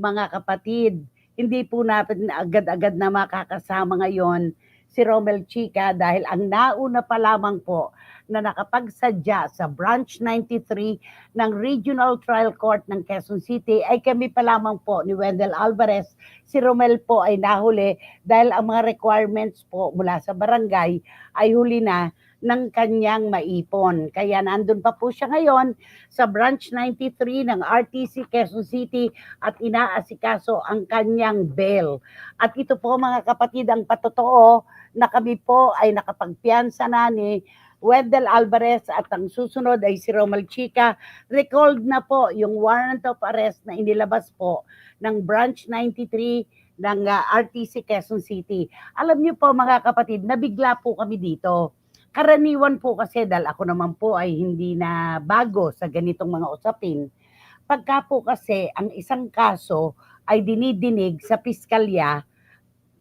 mga kapatid, hindi po natin agad-agad na makakasama ngayon si Romel Chica dahil ang nauna pa lamang po na nakapagsadya sa Branch 93 ng Regional Trial Court ng Quezon City ay kami pa lamang po ni Wendell Alvarez. Si Romel po ay nahuli dahil ang mga requirements po mula sa barangay ay huli na ng kanyang maipon. Kaya nandun pa po siya ngayon sa Branch 93 ng RTC Quezon City at inaasikaso ang kanyang bail. At ito po mga kapatid ang patotoo na kami po ay nakapagpiyansa na ni Wendell Alvarez at ang susunod ay si Romel Chica. Recalled na po yung warrant of arrest na inilabas po ng Branch 93 ng RTC Quezon City. Alam niyo po mga kapatid, nabigla po kami dito. Karaniwan po kasi dahil ako naman po ay hindi na bago sa ganitong mga usapin. Pagka po kasi ang isang kaso ay dinidinig sa piskalya,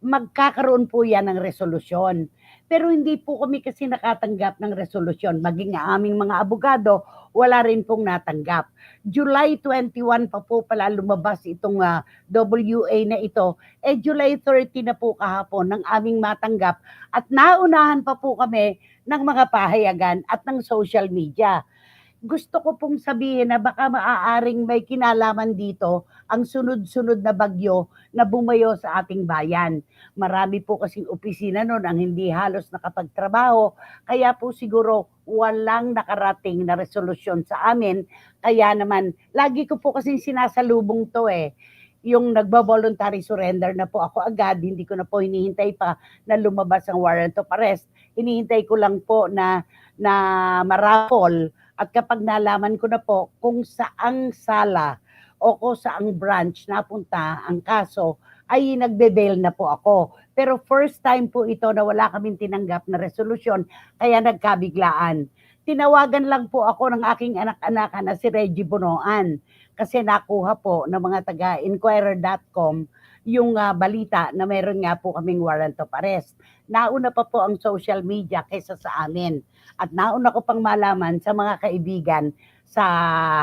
magkakaroon po yan ng resolusyon. Pero hindi po kami kasi nakatanggap ng resolusyon. Maging aming mga abogado, wala rin pong natanggap. July 21 pa po pala lumabas itong WA na ito. July 30 na po kahapon ng aming matanggap at naunahan pa po kami ng mga pahayagan at ng social media. Gusto ko pong sabihin na baka maaaring may kinalaman dito ang sunod-sunod na bagyo na bumayo sa ating bayan. Marami po kasing opisina noon ang hindi halos nakapagtrabaho, kaya po siguro walang nakarating na resolusyon sa amin. Kaya naman, lagi ko po kasing sinasalubong to yung nagba-voluntary surrender na po ako agad, hindi ko na po hinihintay pa na lumabas ang warrant of arrest. Hinihintay ko lang po na marapol at kapag nalaman ko na po kung saang sala o kung saang branch napunta ang kaso, ay nagbe-bail na po ako. Pero first time po ito na wala kaming tinanggap na resolusyon, kaya nagkabiglaan. Tinawagan lang po ako ng aking anak-anak na si Reggie Bunoan kasi nakuha po ng mga taga-inquirer.com yung balita na meron nga po kaming warrant of arrest. Nauna pa po ang social media kaysa sa amin. At nauna ko pang malaman sa mga kaibigan sa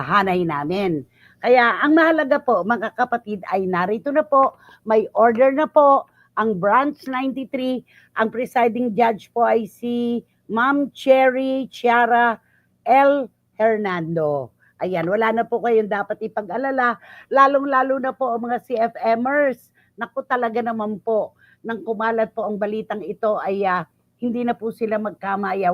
hanay namin. Kaya ang mahalaga po mga kapatid ay narito na po, may order na po ang Branch 93, ang presiding judge po ay si Ma'am Cherry Chiara L. Hernando. Ayan, wala na po kayong dapat ipag-alala, lalong-lalo na po ang mga CFMers. Naku talaga naman po, nang kumalat po ang balitang ito ay hindi na po sila magkamayaw.